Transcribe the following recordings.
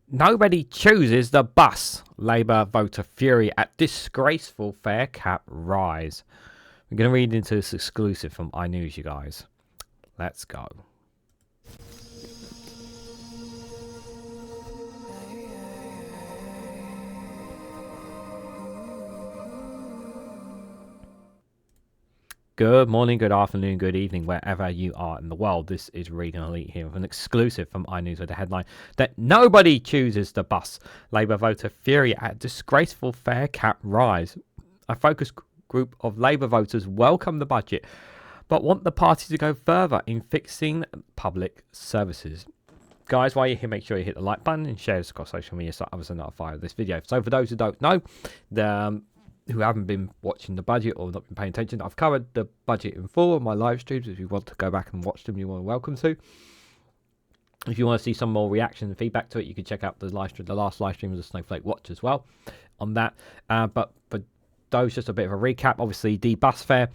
Nobody chooses the bus. Labour voter fury at disgraceful fare cap rise. We're going to read into this exclusive from iNews, you guys. Let's go. Good morning, good afternoon, good evening, wherever you are in the world. This is Reganelite here with an exclusive from iNews with the headline that nobody chooses the bus. Labour voter fury at disgraceful fare cap rise. A focus group of Labour voters welcome the budget, but want the party to go further in fixing public services. Guys, while you're here, make sure you hit the like button and share this across social media so others are notified of this video. So for those who don't know, who haven't been watching the budget or not been paying attention, I've covered the budget in full on my live streams. If you want to go back and watch them, you're welcome to. If you want to see some more reaction and feedback to it, you can check out the live stream. The last live stream was a Snowflake Watch as well on that. But for those, just a bit of a recap. Obviously, the bus fare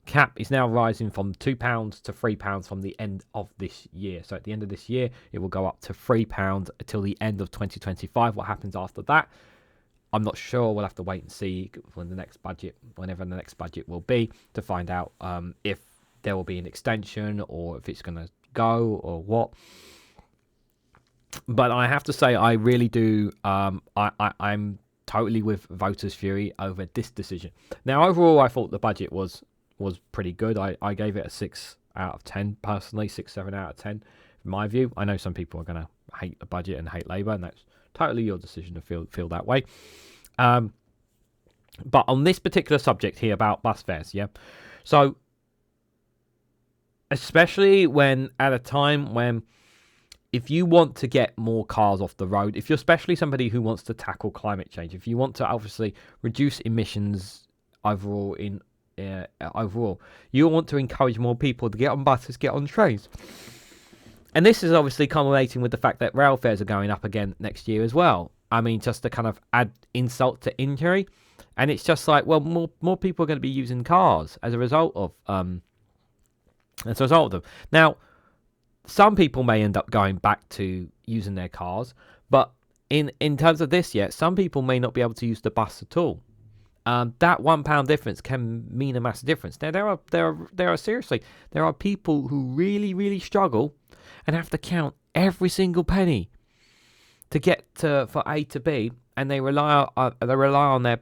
cap is now rising from £2 to £3 from the end of this year. So at the end of this year, it will go up to £3 until the end of 2025. What happens after that, I'm not sure. We'll have to wait and see when the next budget, whenever the next budget will be, to find out if there will be an extension or if it's going to go or what. But I have to say, I really do. I'm totally with voters' fury over this decision. Now, overall, I thought the budget was pretty good. I gave it a 6 out of 10 personally, 6, 7 out of 10 in my view. I know some people are going to hate the budget and hate Labour, and that's totally your decision to feel that way. But on this particular subject here about bus fares, yeah. So, especially when at a time when, if you want to get more cars off the road, if you're especially somebody who wants to tackle climate change, if you want to obviously reduce emissions overall you want to encourage more people to get on buses, get on trains. And this is obviously culminating with the fact that rail fares are going up again next year as well. I mean, just to kind of add insult to injury. And it's just like, well, more people are going to be using cars as a result of them. Now, some people may end up going back to using their cars, but in terms of this, some people may not be able to use the bus at all. That £1 difference can mean a massive difference. Now, there are people who really, really struggle and have to count every single penny to get for A to B, and they rely on their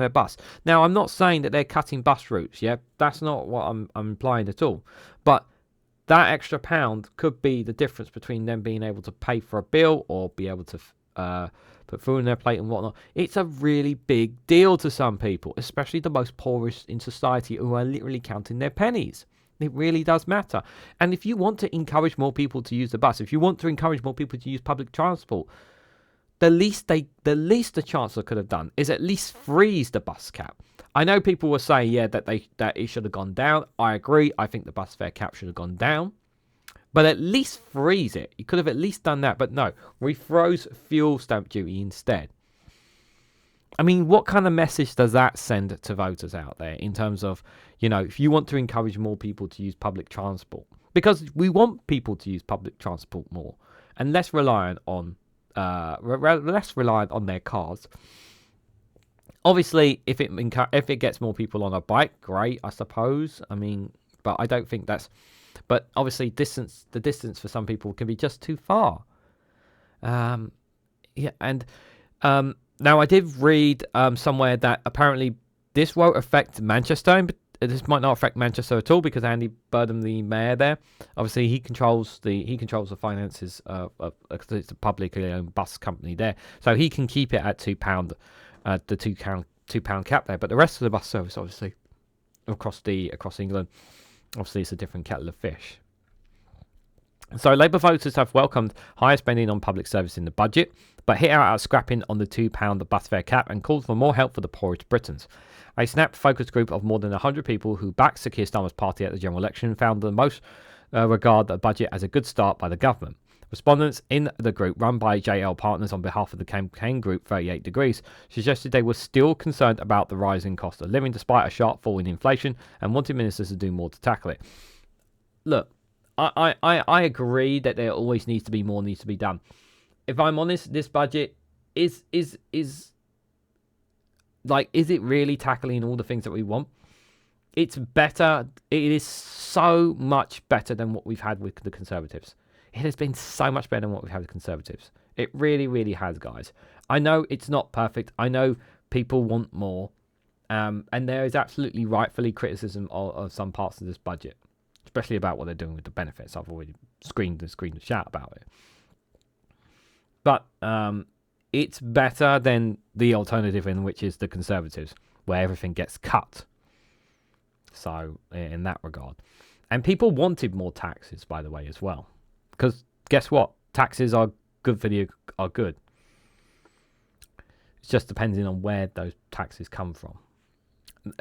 bus. Now, I'm not saying that they're cutting bus routes. Yeah, that's not what I'm implying at all. But that extra pound could be the difference between them being able to pay for a bill or be able to put food in their plate and whatnot. It's a really big deal to some people, especially the most poorest in society who are literally counting their pennies. It really does matter. And if you want to encourage more people to use the bus, if you want to encourage more people to use public transport, the least the Chancellor could have done is at least freeze the bus cap. I know people were saying, that it should have gone down. I agree. I think the bus fare cap should have gone down. But at least freeze it. You could have at least done that. But no, we froze fuel stamp duty instead. I mean, what kind of message does that send to voters out there in terms of, if you want to encourage more people to use public transport? Because we want people to use public transport more and less reliant on their cars. Obviously, if it gets more people on a bike, great, I suppose. I mean, but I don't think that's. But obviously, the distance for some people can be just too far. Now, I did read somewhere that apparently this won't affect Manchester. But this might not affect Manchester at all because Andy Burnham, the mayor there, obviously he controls the finances because it's a publicly owned bus company there, so he can keep it at £2, the £2 cap there. But the rest of the bus service, obviously, across England, obviously it's a different kettle of fish. So Labour voters have welcomed higher spending on public service in the budget, but hit out at scrapping on the £2 bus fare cap and called for more help for the poorest Britons. A snap focus group of more than 100 people who backed Sir Keir Starmer's party at the general election found the most regard the budget as a good start by the government. Respondents in the group, run by JL Partners on behalf of the campaign group 38 Degrees, suggested they were still concerned about the rising cost of living despite a sharp fall in inflation and wanted ministers to do more to tackle it. Look, I agree that there always needs to be more needs to be done. if I'm honest, this budget is like, is it really tackling all the things that we want? It's better. It is so much better than what we've had with the Conservatives. It has been so much better than what we've had with Conservatives. It really, really has, guys. I know it's not perfect. I know people want more. And there is absolutely rightfully criticism of some parts of this budget, especially about what they're doing with the benefits. I've already screamed and shout about it. But it's better than the alternative, in which is the Conservatives, where everything gets cut. So, in that regard. And people wanted more taxes, by the way, as well. Because guess what? Taxes are good for you, are good. It's just depending on where those taxes come from.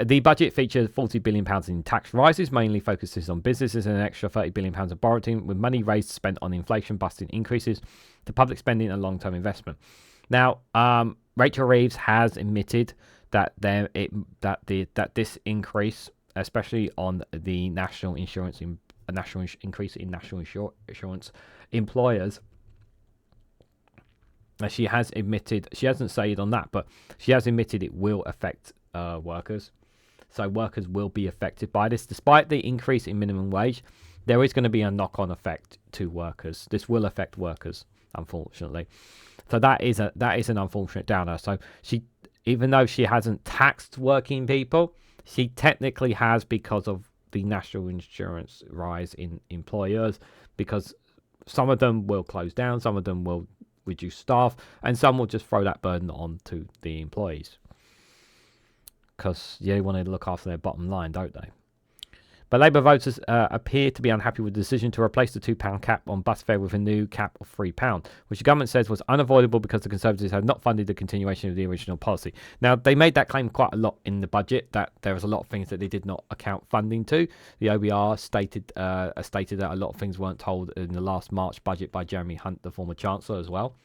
The budget features £40 billion in tax rises, mainly focuses on businesses, and an extra £30 billion of borrowing, with money raised spent on inflation-busting increases to public spending and long-term investment. Now, Rachel Reeves has admitted that this increase, especially on the national increase in national insurance employers, she has admitted, she hasn't said on that, but she has admitted it will affect workers. So workers will be affected by this. Despite the increase in minimum wage, there is going to be a knock-on effect to workers. This will affect workers, unfortunately. So that is an unfortunate downer. So she, even though she hasn't taxed working people, she technically has, because of the national insurance rise in employers, because some of them will close down, some of them will reduce staff, and some will just throw that burden on to the employees. Because they want to look after their bottom line, don't they? But Labour voters appear to be unhappy with the decision to replace the £2 cap on bus fare with a new cap of £3, which the government says was unavoidable because the Conservatives have not funded the continuation of the original policy. Now, they made that claim quite a lot in the budget, that there was a lot of things that they did not account funding to. The OBR stated that a lot of things weren't told in the last March budget by Jeremy Hunt, the former Chancellor, as well.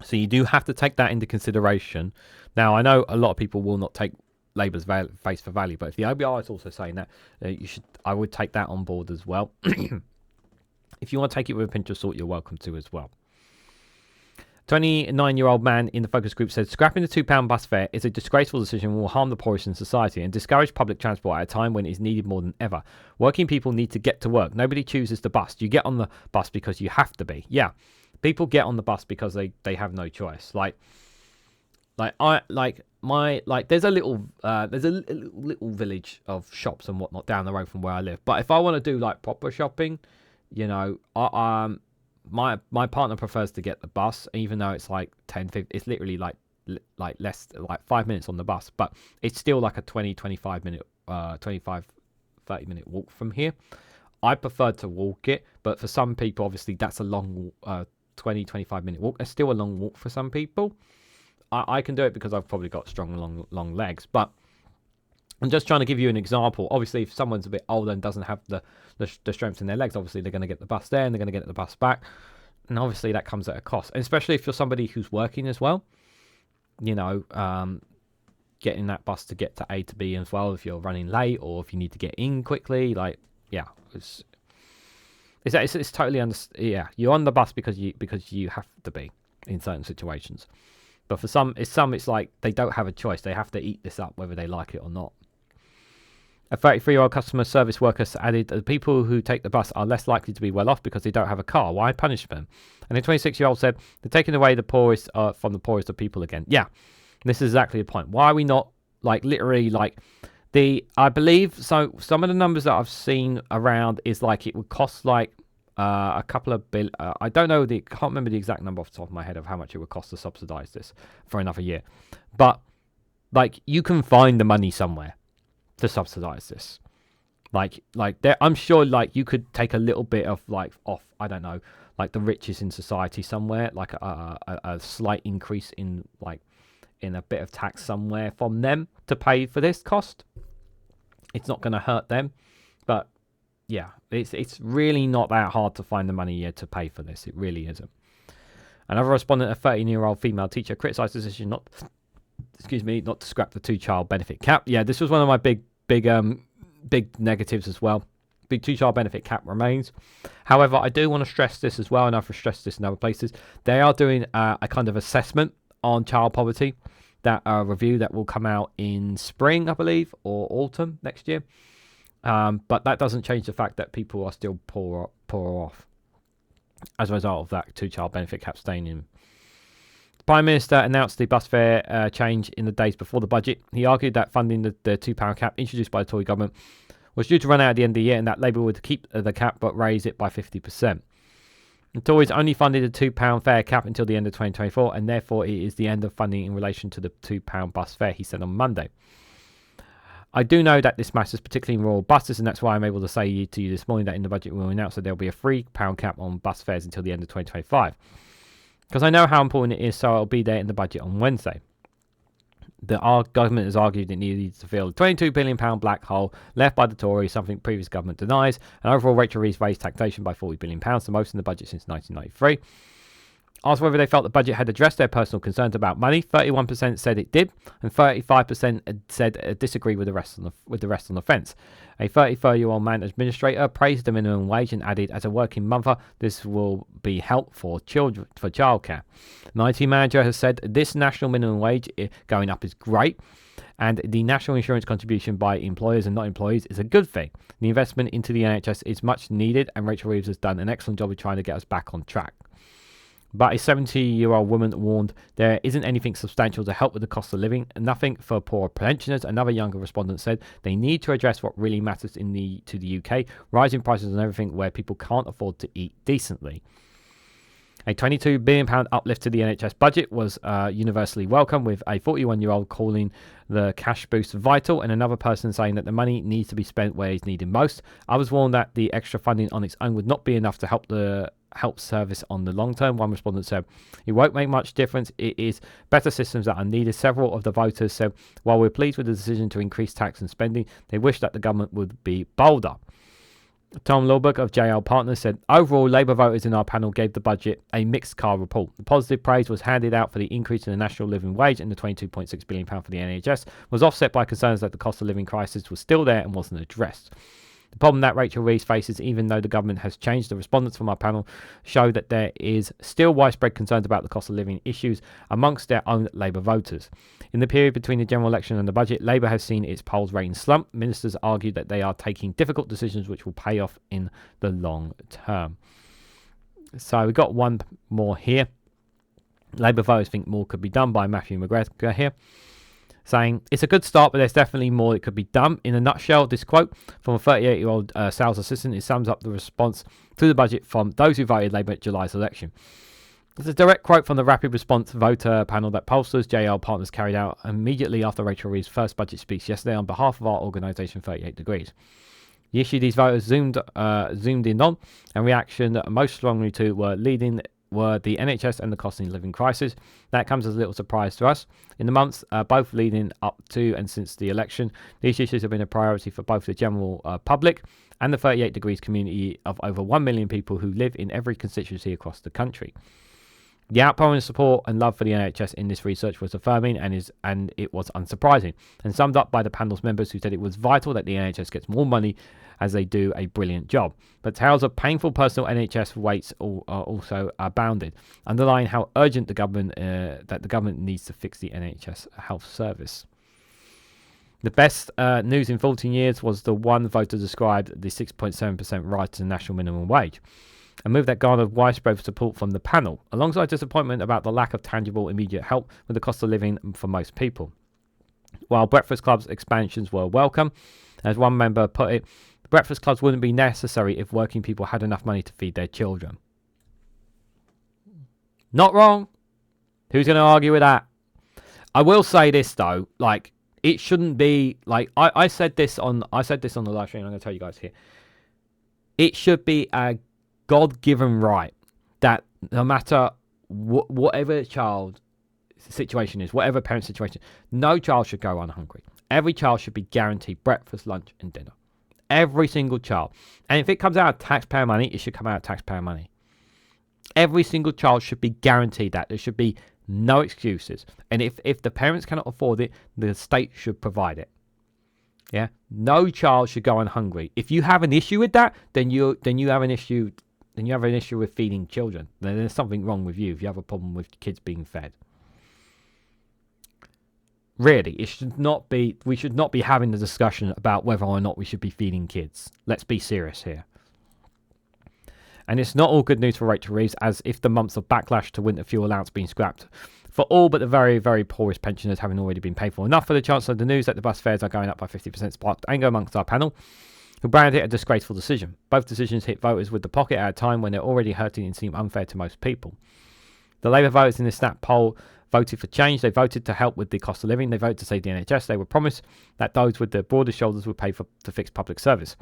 So you do have to take that into consideration. Now, I know a lot of people will not take Labour's face for value, but if the OBR is also saying that, I would take that on board as well. If you want to take it with a pinch of salt, you're welcome to as well. 29-year-old man in the focus group said, scrapping the £2 bus fare is a disgraceful decision and will harm the poorest in society and discourage public transport at a time when it is needed more than ever. Working people need to get to work. Nobody chooses the bus. You get on the bus because you have to be. Yeah. People get on the bus because they have no choice. There's a little village of shops and whatnot down the road from where I live. But if I want to do like proper shopping, you know, my partner prefers to get the bus, even though it's like 10-15. It's literally like less, like 5 minutes on the bus, but it's still like a 25 minute walk from here. I prefer to walk it, but for some people, obviously, that's a long 20-25 minute walk. It's still a long walk for some people. I can do it because I've probably got strong long legs, but I'm just trying to give you an example. Obviously, if someone's a bit older and doesn't have the strength in their legs, obviously they're going to get the bus there and they're going to get the bus back, and obviously that comes at a cost. And especially if you're somebody who's working as well, you know, getting that bus to get to A to B as well, if you're running late or if you need to get in quickly, like, yeah, it's totally yeah, you're on the bus because you have to be in certain situations. But for some it's like they don't have a choice. They have to eat this up whether they like it or not. A 33-year-old customer service worker added, the people who take the bus are less likely to be well off because they don't have a car. Why punish them? And a 26-year-old said, they're taking away the poorest from the poorest of people again. Yeah, this is exactly the point. Why are we not, like, literally, like, I believe, so some of the numbers that I've seen around is like it would cost like a couple of I don't know, can't remember the exact number off the top of my head of how much it would cost to subsidize this for another year. But like you can find the money somewhere to subsidize this. Like there, I'm sure like you could take a little bit of like off, I don't know, like the richest in society somewhere, like a slight increase in like in a bit of tax somewhere from them to pay for this cost. It's not going to hurt them, but yeah, it's really not that hard to find the money here to pay for this. It really isn't. Another respondent, a 13-year-old female teacher, criticised the decision not to scrap the 2-child benefit cap. Yeah, this was one of my big negatives as well. The two-child benefit cap remains. However, I do want to stress this as well, and I've stressed this in other places. They are doing a kind of assessment on child poverty, that review that will come out in spring, I believe, or autumn next year. But that doesn't change the fact that people are still poorer off as a result of that two-child benefit cap staying in. The Prime Minister announced the bus fare change in the days before the budget. He argued that funding the £2 cap introduced by the Tory government was due to run out at the end of the year, and that Labour would keep the cap but raise it by 50%. The Tories only funded a £2 fare cap until the end of 2024, and therefore it is the end of funding in relation to the £2 bus fare, he said on Monday. I do know that this matters, particularly in rural buses, and that's why I'm able to say to you this morning that in the budget we will announce that there will be a £3 cap on bus fares until the end of 2025. Because I know how important it is, so I'll be there in the budget on Wednesday. Our government has argued it needs to fill a £22 billion black hole left by the Tories, something previous government denies, and overall Rachel Reeves raised taxation by £40 billion, the most in the budget since 1993. Asked whether they felt the budget had addressed their personal concerns about money, 31% said it did, and 35% said disagree with the rest on the fence. A 34-year-old man administrator praised the minimum wage and added, as a working mother, this will be help for childcare. An IT manager has said this national minimum wage going up is great, and the national insurance contribution by employers and not employees is a good thing. The investment into the NHS is much needed, and Rachel Reeves has done an excellent job of trying to get us back on track. But a 70-year-old woman warned there isn't anything substantial to help with the cost of living, nothing for poor pensioners. Another younger respondent said they need to address what really matters to the UK, rising prices and everything where people can't afford to eat decently. A £22 billion uplift to the NHS budget was universally welcome, with a 41-year-old calling the cash boost vital and another person saying that the money needs to be spent where it's needed most. Others warned that the extra funding on its own would not be enough to help service on the long term. One respondent said, it won't make much difference. It is better systems that are needed. Several of the voters said, while we're pleased with the decision to increase tax and spending, they wish that the government would be bolder. Tom Lawberg of JL Partners said, overall, Labour voters in our panel gave the budget a mixed car report. The positive praise was handed out for the increase in the national living wage, and the £22.6 billion for the NHS was offset by concerns that the cost of living crisis was still there and wasn't addressed. The problem that Rachel Reeves faces, even though the government has changed, the respondents from our panel show that there is still widespread concerns about the cost of living issues amongst their own Labour voters. In the period between the general election and the budget, Labour has seen its polls rating slump. Ministers argue that they are taking difficult decisions which will pay off in the long term. So we've got one more here. Labour voters think more could be done, by Matthew McGregor here, saying, it's a good start, but there's definitely more that could be done. In a nutshell, this quote from a 38-year-old sales assistant, it sums up the response to the budget from those who voted Labour at July's election. It's a direct quote from the rapid response voter panel that pollsters JL Partners carried out immediately after Rachel Reeves' first budget speech yesterday on behalf of our organisation 38 Degrees. The issue these voters zoomed in on and reaction most strongly to were the NHS and the cost of living crisis. That comes as a little surprise to us. In the months both leading up to and since the election, these issues have been a priority for both the general public and the 38 Degrees community of over 1 million people who live in every constituency across the country. The outpouring of support and love for the NHS in this research was affirming and it was unsurprising, and summed up by the panel's members who said it was vital that the NHS gets more money as they do a brilliant job. But tales of painful personal NHS waits are also abounded, underlying how urgent the government needs to fix the NHS health service. The best news in 14 years was the one voter described the 6.7% rise to the national minimum wage, a move that garnered widespread support from the panel, alongside disappointment about the lack of tangible immediate help with the cost of living for most people. While breakfast clubs expansions were welcome, as one member put it, breakfast clubs wouldn't be necessary if working people had enough money to feed their children. Not wrong. Who's going to argue with that? I will say this though, like, it shouldn't be like I said this on the live stream. I'm going to tell you guys here. It should be a God-given right that no matter whatever child situation is, whatever parent situation, no child should go hungry. Every child should be guaranteed breakfast, lunch, and dinner. Every single child. And if it comes out of taxpayer money, it should come out of taxpayer money. Every single child should be guaranteed that. There should be no excuses. And if the parents cannot afford it, the state should provide it. Yeah, no child should go on hungry. If you have an issue with that, then you have an issue. Then you have an issue with feeding children. Then there's something wrong with you if you have a problem with kids being fed. Really, it should not be. We should not be having the discussion about whether or not we should be feeding kids. Let's be serious here. And it's not all good news for Rachel Reeves, as if the months of backlash to winter fuel allowance being scrapped for all but the very, very poorest pensioners having already been paid for enough for the Chancellor, the news that the bus fares are going up by 50% sparked anger amongst our panel, who branded it a disgraceful decision. Both decisions hit voters with the pocket at a time when they're already hurting and seem unfair to most people. The Labour voters in this snap poll voted for change. They voted to help with the cost of living. They voted to save the NHS. They were promised that those with the broadest shoulders would pay to fix public service.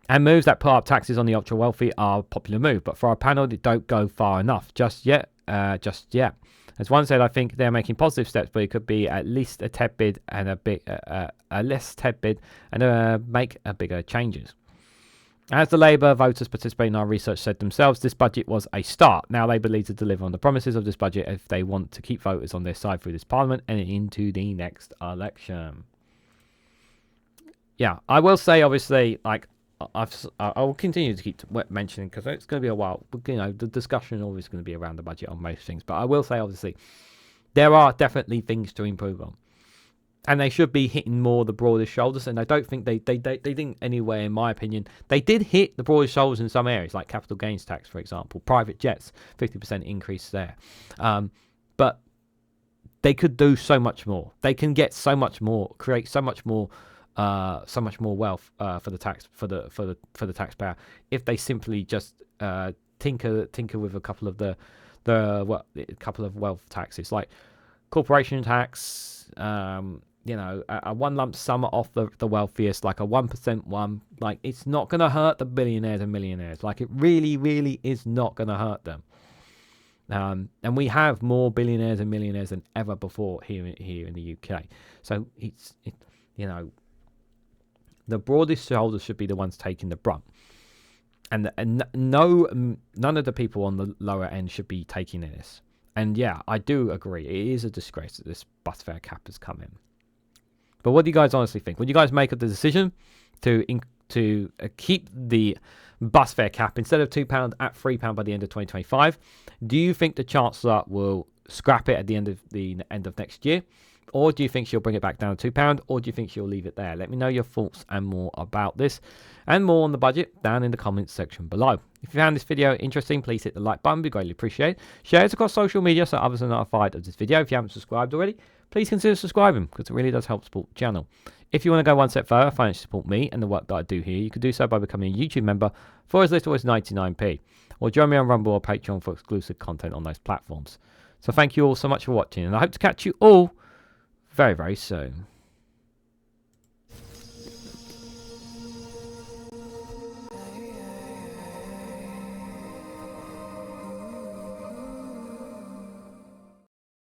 And moves that put up taxes on the ultra wealthy are a popular move, but for our panel, they don't go far enough just yet. As one said, I think they're making positive steps, but it could be at least a tad bit and a less tad bit and make a bigger changes. As the Labour voters participating in our research said themselves, this budget was a start. Now Labour need to deliver on the promises of this budget if they want to keep voters on their side through this Parliament and into the next election. Yeah, I will say, obviously, like, I will continue to keep mentioning, because it's going to be a while. You know, the discussion is always going to be around the budget on most things. But I will say, obviously, there are definitely things to improve on, and they should be hitting more the broadest shoulders. And I don't think they didn't anywhere, in my opinion. They did hit the broadest shoulders in some areas, like capital gains tax, for example, private jets, 50% increase there. But they could do so much more. They can get so much more, create so much more wealth for the taxpayer if they simply just tinker with a couple of couple of wealth taxes, like corporation tax, a one lump sum off the wealthiest, like a 1% one. Like, it's not going to hurt the billionaires and millionaires. Like, it really is not going to hurt them. And we have more billionaires and millionaires than ever before here in the UK. So the broadest shoulders should be the ones taking the brunt, and none of the people on the lower end should be taking this. And yeah, I do agree, it is a disgrace that this bus fare cap has come in. But what do you guys honestly think? Would you guys make the decision to keep the bus fare cap instead of £2 at £3 by the end of 2025? Do you think the Chancellor will scrap it at the end of next year? Or do you think she'll bring it back down to £2? Or do you think she'll leave it there? Let me know your thoughts and more about this and more on the budget down in the comments section below. If you found this video interesting, please hit the like button. Be greatly appreciated. Share it across social media so others are notified of this video. If you haven't subscribed already, please consider subscribing, because it really does help support the channel. If you want to go one step further, financially support me and the work that I do here, you can do so by becoming a YouTube member for as little as 99p. Or join me on Rumble or Patreon for exclusive content on those platforms. So thank you all so much for watching, and I hope to catch you all very, very soon.